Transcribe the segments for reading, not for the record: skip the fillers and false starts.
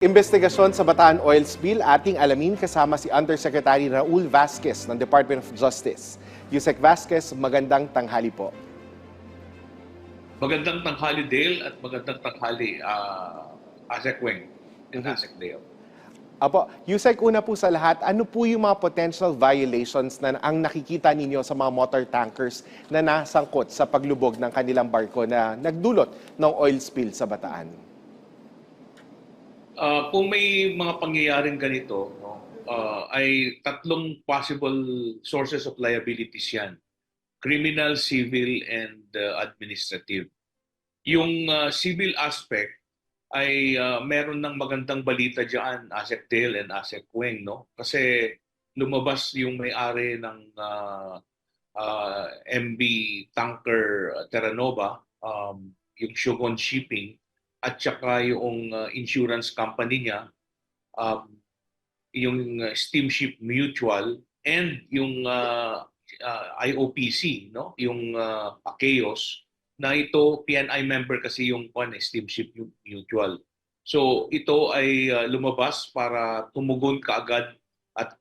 Investigasyon sa Bataan Oil Spill, ating alamin kasama si Undersecretary Raul Vasquez ng Department of Justice. Yusek Vasquez, magandang tanghali po. Magandang tanghali, Dale, at magandang tanghali, Asek Weng and Asek Dale. Apo, Yusek, una po sa lahat, ano po yung mga potential violations na ang nakikita ninyo sa mga motor tankers na nasangkot sa paglubog ng kanilang barko na nagdulot ng oil spill sa Bataan? Kung may mga pangyayaring ganito, no, ay tatlong possible sources of liabilities yan. Criminal, civil, and administrative. Yung civil aspect ay meron ng magandang balita dyan, Asek Dale and Asek Weng, no? Kasi lumabas yung may-ari ng MV Tanker Terra Nova, yung Shogun Shipping, at saka yung insurance company niya, yung Steamship Mutual, and yung IOPC, no? Yung Akeos, na ito, PNI member kasi yung Steamship Mutual. So ito ay lumabas para tumugon kaagad at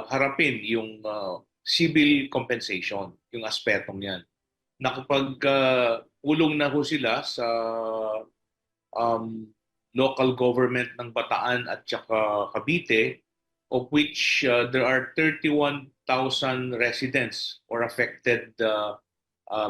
harapin yung civil compensation, yung aspetong yan. Nakapag-ulong na ho sila sa local government ng Bataan at saka Cavite, of which there are 31,000 residents or affected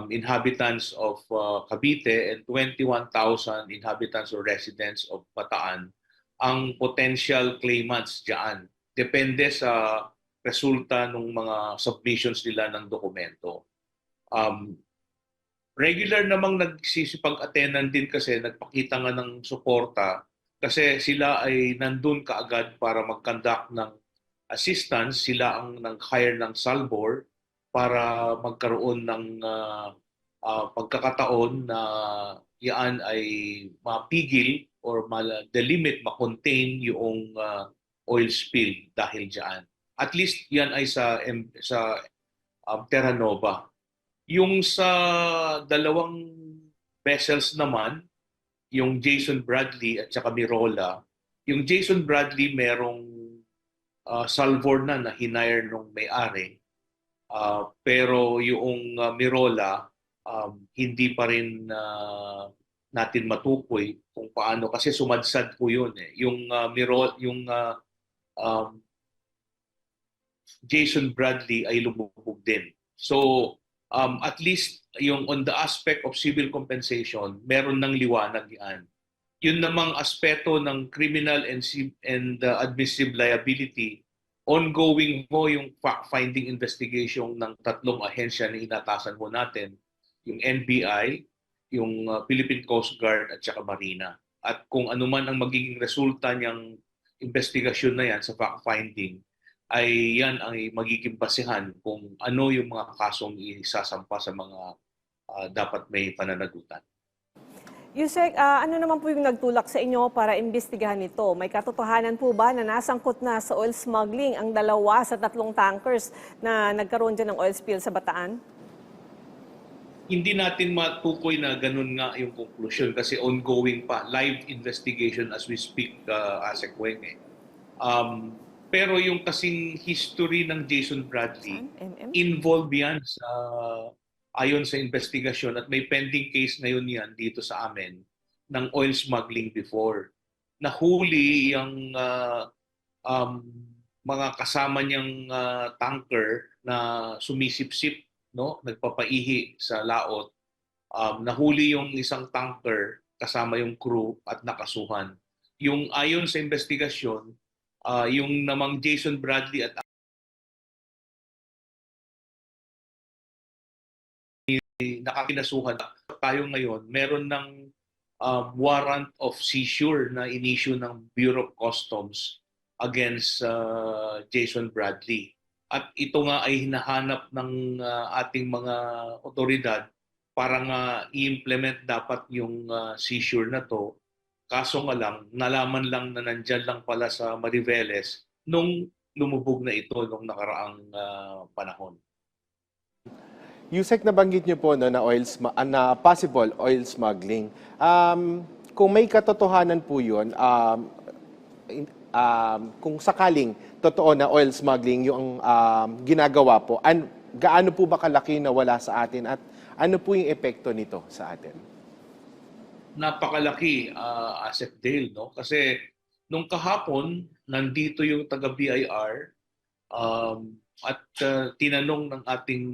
inhabitants of Cavite and 21,000 inhabitants or residents of Bataan ang potential claimants diyan. Depende sa resulta ng mga submissions nila ng dokumento. Regular namang nagsisipag-attenan din kasi nagpakita nga ng suporta kasi sila ay nandun kaagad para mag-conduct ng assistance. Sila ang nag-hire ng Salvor para magkaroon ng pagkakataon na yan ay mapigil or delimit, ma-contain yung oil spill dahil dyan. At least yan ay sa Terra Nova. Yung sa dalawang vessels naman, yung Jason Bradley at saka Mirola, yung Jason Bradley merong Salvor na hinire nung may-ari. Pero yung Mirola, hindi pa rin natin matukoy kung paano kasi sumadsad po yun eh. Yung Jason Bradley ay lumubog din. So at least yung on the aspect of civil compensation, meron ng liwanag yan. Yun namang aspeto ng criminal and administrative liability, ongoing mo yung fact-finding investigation ng tatlong ahensya na inatasan mo natin, yung NBI, yung Philippine Coast Guard at saka Marina. At kung ano man ang magiging resulta niyang investigasyon na yan sa fact-finding, ay yan ang magiging basehan kung ano yung mga kasong isasampa sa mga dapat may pananagutan. Yusek, ano naman po yung nagtulak sa inyo para imbestigahan ito? May katotohanan po ba na nasangkot na sa oil smuggling ang 2 sa 3 tankers na nagkaroon dyan ng oil spill sa Bataan? Hindi natin matukoy na ganun nga yung conclusion kasi ongoing pa, live investigation as we speak, Asek Weng. Pero yung kasing history ng Jason Bradley, involved yan ayon sa investigasyon at may pending case ngayon yan dito sa amin ng oil smuggling before. Nahuli yung mga kasama niyang tanker na sumisip-sip, no? Nagpapaihi sa laot. Nahuli yung isang tanker kasama yung crew at nakasuhan. Yung ayon sa investigasyon, yung namang Jason Bradley at nakakinasuhan tayo ngayon, meron ng warrant of seizure na inisyu ng Bureau of Customs against Jason Bradley. At ito nga ay hinahanap ng ating mga otoridad para nga i-implement dapat yung seizure na to. Kaso nga lang, nalaman lang na nandyan lang pala sa Mariveles nung lumubog na ito nung nakaraang panahon. Yusek, nabanggit niyo po no, na possible oil smuggling. Kung may katotohanan po yun, kung sakaling totoo na oil smuggling yung ginagawa po, gaano po ba kalaki na wala sa atin at ano po yung epekto nito sa atin? Napakalaki, Asset Dale, no? Kasi nung kahapon, nandito yung taga-BIR at tinanong ng ating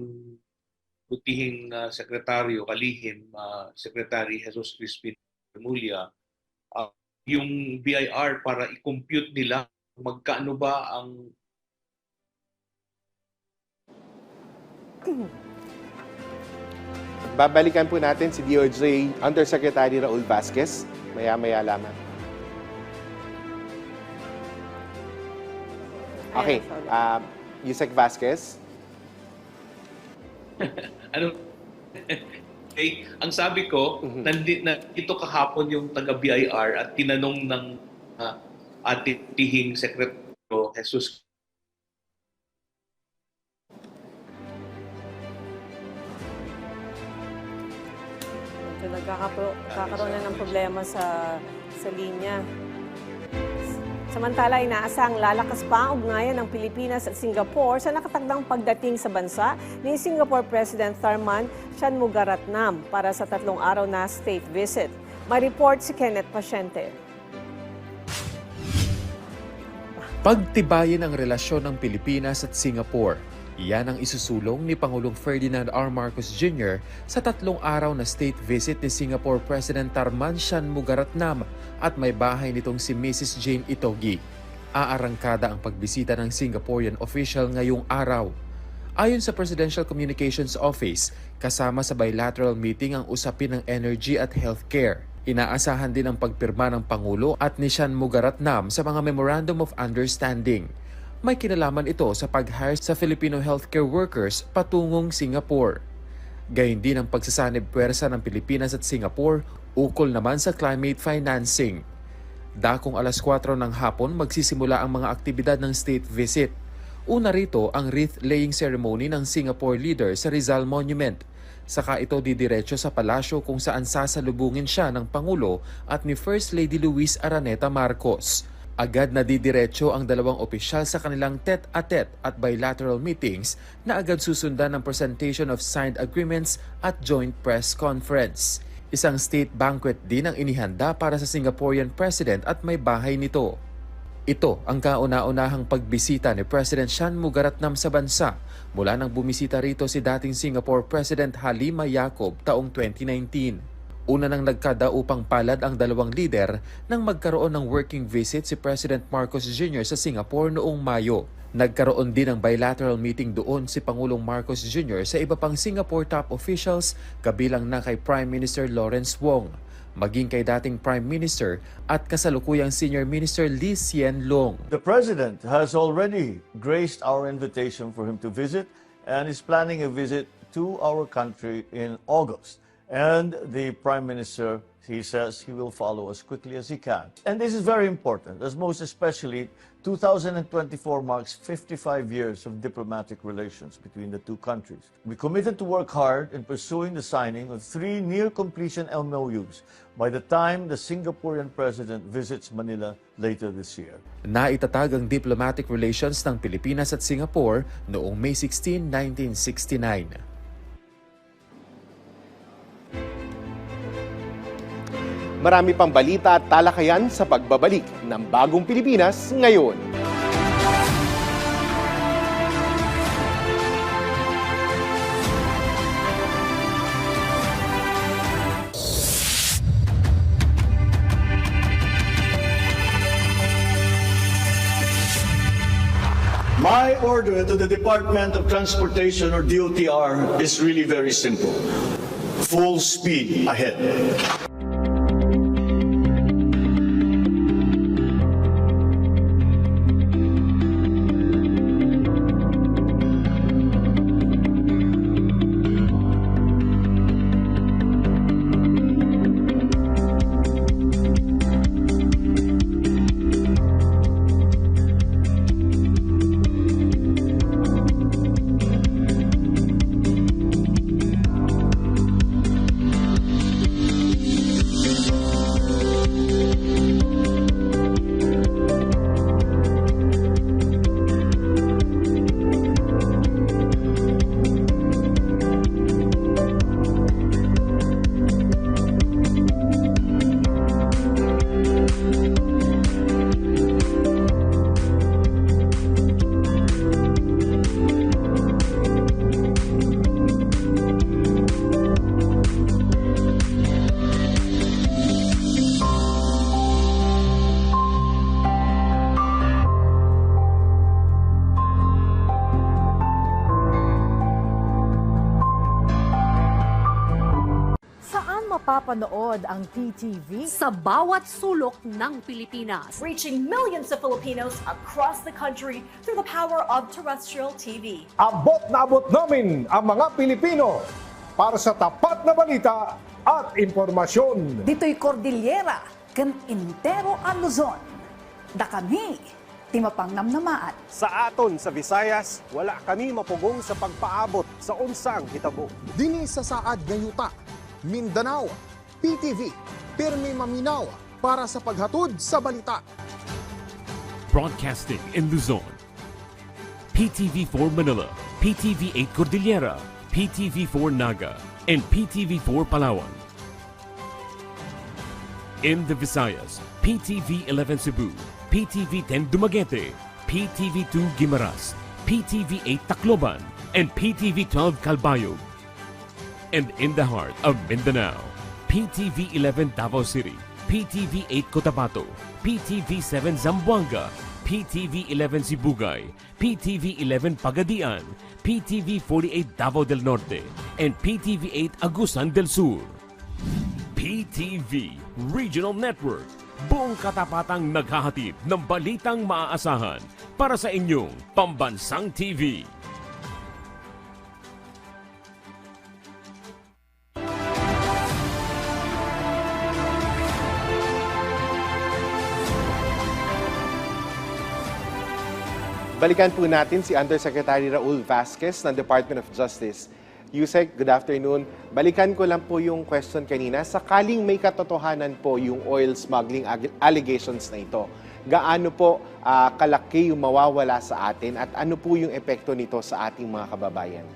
butihing sekretaryo, kalihim, Secretary Jesus Crispin Remulla, yung BIR para i-compute nila magkano ba ang Babalikan po natin si DOJ Undersecretary Raul Vasquez. Maya-maya lamang. Okay. Yusek Vasquez. ano ang sabi ko, nandito kahapon yung taga-BIR at tinanong ng ating tihing sekretaryo Jesus. Nagkakaroon na ng problema sa linya. Samantala, inaasang lalakas pa ang ugnayan ng Pilipinas at Singapore sa nakatagdang pagdating sa bansa ni Singapore President Tharman Shanmugaratnam para sa 3 araw na state visit. May report si Kenneth Pasyente. Pagtibayin ang relasyon ng Pilipinas at Singapore. Iyan ang isusulong ni Pangulong Ferdinand R. Marcos Jr. sa 3 araw na state visit ni Singapore President Tharman Shanmugaratnam at may bahay nitong si Mrs. Jane Itogi. Aarangkada ang pagbisita ng Singaporean official ngayong araw. Ayon sa Presidential Communications Office, kasama sa bilateral meeting ang usapin ng energy at healthcare. Inaasahan din ang pagpirma ng Pangulo at ni Shanmugaratnam sa mga Memorandum of Understanding. May kinalaman ito sa pag-hire sa Filipino healthcare workers patungong Singapore. Gayun din ang pagsasanib puwersa ng Pilipinas at Singapore ukol naman sa climate financing. Dakong alas 4 ng hapon magsisimula ang mga aktibidad ng state visit. Una rito ang wreath-laying ceremony ng Singapore leader sa Rizal Monument. Saka ito didiretso sa palasyo kung saan sasalubungin siya ng Pangulo at ni First Lady Luis Araneta Marcos. Agad na didiretso ang dalawang opisyal sa kanilang tete-a-tete at bilateral meetings na agad susundan ng presentation of signed agreements at joint press conference. Isang state banquet din ang inihanda para sa Singaporean President at may bahay nito. Ito ang kauna-unahang pagbisita ni President Shanmugaratnam sa bansa mula nang bumisita rito si dating Singapore President Halima Yacob taong 2019. Una nang nagkadaupang palad ang dalawang lider nang magkaroon ng working visit si President Marcos Jr. sa Singapore noong Mayo. Nagkaroon din ng bilateral meeting doon si Pangulong Marcos Jr. sa iba pang Singapore top officials kabilang na kay Prime Minister Lawrence Wong, maging kay dating Prime Minister at kasalukuyang Senior Minister Lee Hsien Loong. The President has already graced our invitation for him to visit and is planning a visit to our country in August. And the Prime Minister, he says he will follow as quickly as he can. And this is very important, as most especially 2024 marks 55 years of diplomatic relations between the two countries. We committed to work hard in pursuing the signing of 3 near-completion MOUs by the time the Singaporean President visits Manila later this year. Naitatag ang diplomatic relations ng Pilipinas at Singapore noong May 16, 1969. Marami pang balita at talakayan sa pagbabalik ng Bagong Pilipinas ngayon. My order to the Department of Transportation, or DOTR, is really very simple. Full speed ahead. napapanood ang PTV sa bawat sulok ng Pilipinas. Reaching millions of Filipinos across the country through the power of terrestrial TV. Abot na abot namin ang mga Pilipino para sa tapat na balita at impormasyon. Dito'y Cordillera, ken intero ang Luzon. Da kami, timapang namnamaan. Sa aton sa Visayas, wala kami mapugong sa pagpaabot sa unsang hitabo. Dini sa saad nga yuta, Mindanao, PTV, pirmi maminaw para sa paghatod sa balita. Broadcasting in Luzon, PTV4 Manila, PTV8 Cordillera, PTV4 Naga, and PTV4 Palawan. In the Visayas, PTV11 Cebu, PTV10 Dumaguete, PTV2 Guimaras, PTV8 Tacloban, and PTV12 Calbayog. And in the heart of Mindanao, PTV11 Davao City, PTV8 Cotabato, PTV7 Zamboanga, PTV11 Sibugay, PTV11 Pagadian, PTV48 Davao del Norte, and PTV8 Agusan del Sur. PTV Regional Network, buong katapatang naghahatid ng balitang maaasahan para sa inyong pambansang TV. Balikan po natin si Undersecretary Raul Vasquez ng Department of Justice. Yusek, good afternoon. Balikan ko lang po yung question kanina. Sakaling may katotohanan po yung oil smuggling allegations na ito, gaano po kalaki yung mawawala sa atin at ano po yung epekto nito sa ating mga kababayan?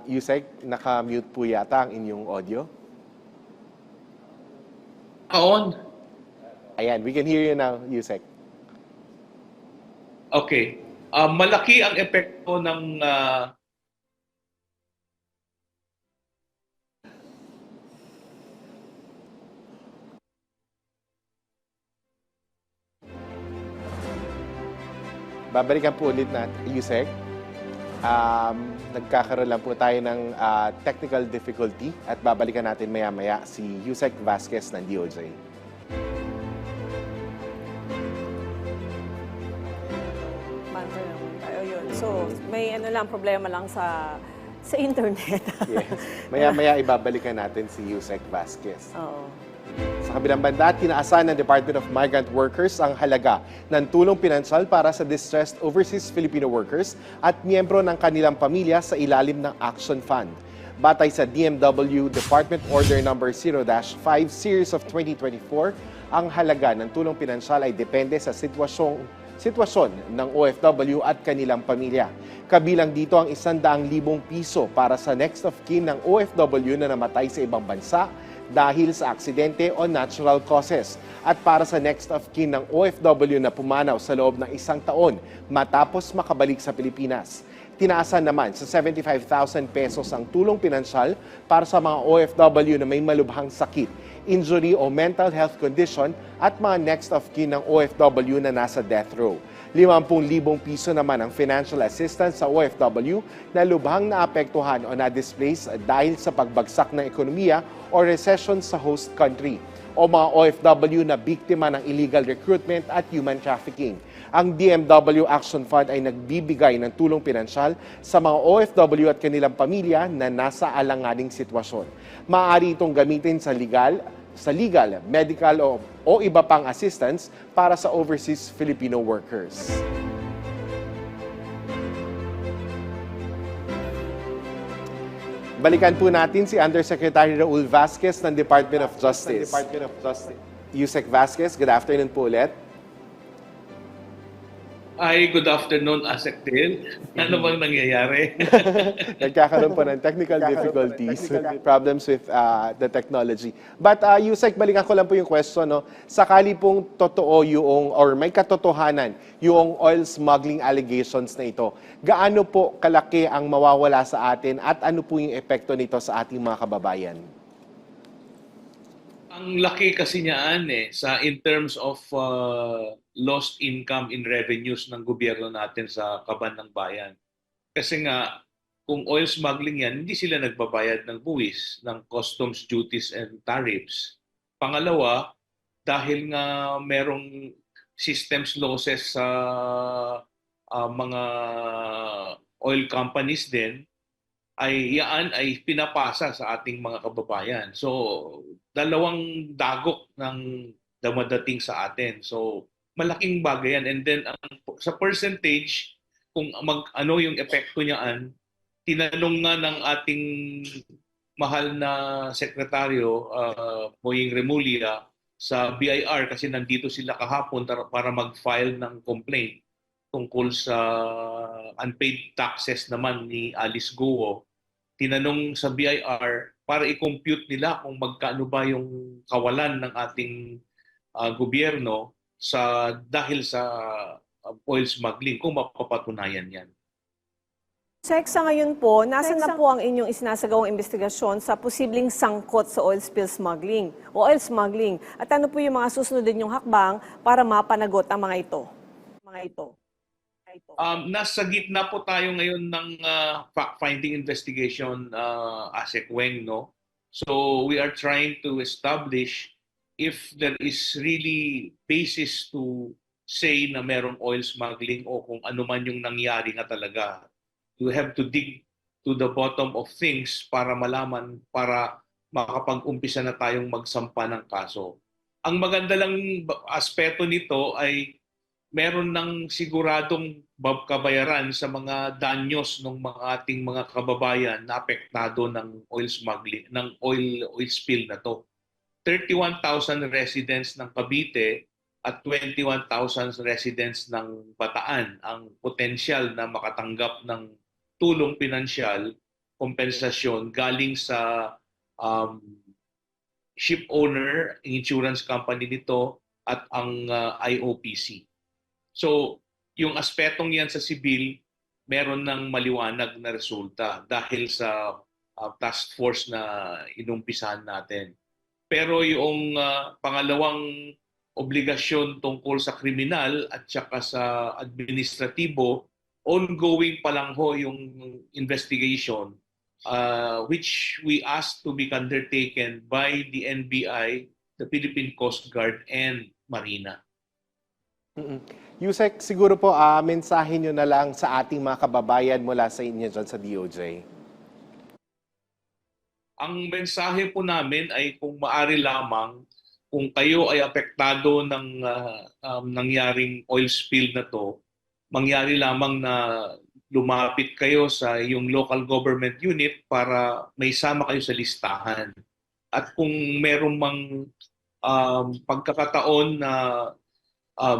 Yusek, naka-mute po yata ang inyong audio. On. Ayan, we can hear you now, Yusek. Okay. Malaki ang epekto ng Babalikan po ulit na, Yusek. Nagkakaroon lang po tayo ng technical difficulty at babalikan natin maya-maya si Yusek Vasquez ng DOJ. Banter naman tayo yun. So, may problema lang sa internet. Yes. Maya-maya ibabalikan natin si Yusek Vasquez. Oo. Sa kabilang banda, tinaasan ng Department of Migrant Workers ang halaga ng tulong pinansyal para sa distressed overseas Filipino workers at miyembro ng kanilang pamilya sa ilalim ng Action Fund. Batay sa DMW Department Order No. 0-5 Series of 2024, ang halaga ng tulong pinansyal ay depende sa sitwasyon ng OFW at kanilang pamilya. Kabilang dito ang 100,000 piso para sa next of kin ng OFW na namatay sa ibang bansa dahil sa aksidente o natural causes at para sa next of kin ng OFW na pumanaw sa loob ng 1 taon matapos makabalik sa Pilipinas. Tinaasan naman sa 75,000 pesos ang tulong pinansyal para sa mga OFW na may malubhang sakit, injury o mental health condition at mga next of kin ng OFW na nasa death row. 50,000 piso naman ang financial assistance sa OFW na lubhang naapektuhan o na-displace dahil sa pagbagsak ng ekonomiya o recession sa host country o mga OFW na biktima ng illegal recruitment at human trafficking. Ang DMW Action Fund ay nagbibigay ng tulong pinansyal sa mga OFW at kanilang pamilya na nasa alanganing sitwasyon. Maaari itong gamitin sa legal, medical o iba pang assistance para sa overseas Filipino workers. Balikan po natin si Undersecretary Raul Vasquez ng Department of Justice. Yusek Vasquez, good afternoon po ulit. Ay, good afternoon, Asektil. Ano bang nangyayari? Nagkakaroon po ng technical difficulties, problems with the technology. But Yusek, balikan ko lang po yung question, no? Sakali pong totoo yung, or may katotohanan yung oil smuggling allegations na ito, gaano po kalaki ang mawawala sa atin at ano po yung epekto nito sa ating mga kababayan? Ang laki kasi niyaan in terms of lost income in revenues ng gobyerno natin sa kaban ng bayan. Kasi nga, kung oil smuggling yan, hindi sila nagbabayad ng buwis, ng customs duties and tariffs. Pangalawa, dahil nga merong systems losses sa mga oil companies din, ay yaan ay pinapasa sa ating mga kababayan. So, dalawang dagok ng dumadating sa atin. So, malaking bagay yan. And then, sa percentage, kung ano yung epekto niyaan, tinanong nga ng ating mahal na sekretaryo, Boying Remulla, sa BIR kasi nandito sila kahapon para mag-file ng complaint tungkol sa unpaid taxes naman ni Alice Guo. Tinanong sa BIR para i-compute nila kung magkano ba yung kawalan ng ating gobyerno dahil sa oil smuggling, kung mapapatunayan yan. Check sa ngayon po, nasan na po ang inyong isinasagawang investigasyon sa posibleng sangkot sa oil spill smuggling o oil smuggling? At ano po yung mga susunod ninyong hakbang para mapanagot ang mga ito? Nasa gitna po tayo ngayon ng fact-finding investigation, ASEC Weng, no? So we are trying to establish if there is really basis to say na merong oil smuggling o kung ano man yung nangyari nga talaga. You have to dig to the bottom of things para malaman, para makapag-umpisa na tayong magsampa ng kaso. Ang maganda lang aspeto nito ay meron ng siguradong kabayaran sa mga danyos ng mga ating mga kababayan na apektado ng oil smuggling, ng oil spill na to. 31,000 residents ng Cavite at 21,000 residents ng Bataan ang potensyal na makatanggap ng tulong pinansyal, kompensasyon galing sa ship owner, insurance company nito at ang IOPC. So, yung aspetong yan sa sibil, meron ng maliwanag na resulta dahil sa task force na inumpisahan natin. Pero yung pangalawang obligasyon tungkol sa kriminal at saka sa administratibo, ongoing pa lang ho yung investigation which we asked to be undertaken by the NBI, the Philippine Coast Guard, and Marina. Yusek, siguro po mensahe nyo na lang sa ating mga kababayan mula sa inyo dyan sa DOJ. Ang mensahe po namin ay kung maaari lamang, kung kayo ay apektado ng nangyaring oil spill na to, mangyari lamang na lumapit kayo sa yung local government unit para may sama kayo sa listahan. At kung merong mang pagkakataon na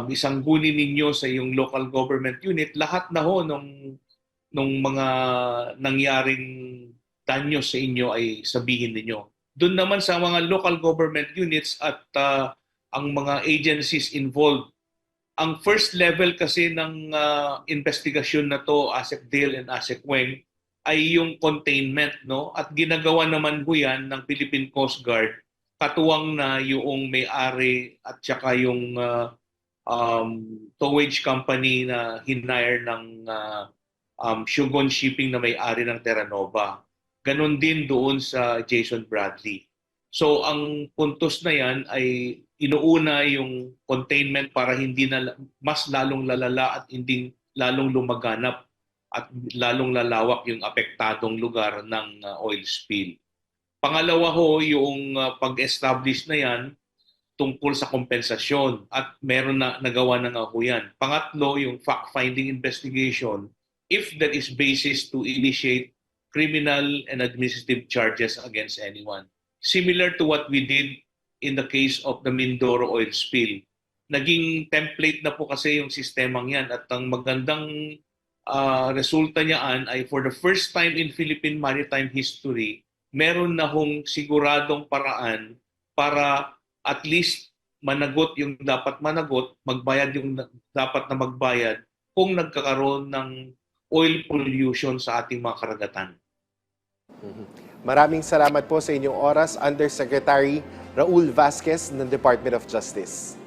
isanggunin ninyo sa yung local government unit, lahat na ho nung mga nangyaring danyo sa inyo ay sabihin ninyo. Doon naman sa mga local government units at ang mga agencies involved, ang first level kasi ng investigasyon na to, ASEC Dale and ASEC Weng, ay yung containment, no? At ginagawa naman ho yan ng Philippine Coast Guard, katuwang na yung may-ari at saka yung towage company na hinire ng Shogun Shipping na may-ari ng Terranova. Ganon din doon sa Jason Bradley. So ang puntos na yan ay inuuna yung containment para hindi na mas lalong lalala at hindi lalong lumaganap at lalong lalawak yung apektadong lugar ng oil spill. Pangalawa ho, yung pag-establish na yan tungkol sa kompensasyon at meron na nagawa na nga ho yan. Pangatlo, yung fact-finding investigation if there is basis to initiate criminal and administrative charges against anyone. Similar to what we did in the case of the Mindoro oil spill. Naging template na po kasi yung sistemang yan at ang magandang resulta niyaan ay for the first time in Philippine maritime history, meron na hong siguradong paraan para at least managot yung dapat managot, magbayad yung dapat na magbayad kung nagkakaroon ng oil pollution sa ating mga karagatan. Maraming salamat po sa inyong oras, Undersecretary Raul Vasquez ng Department of Justice.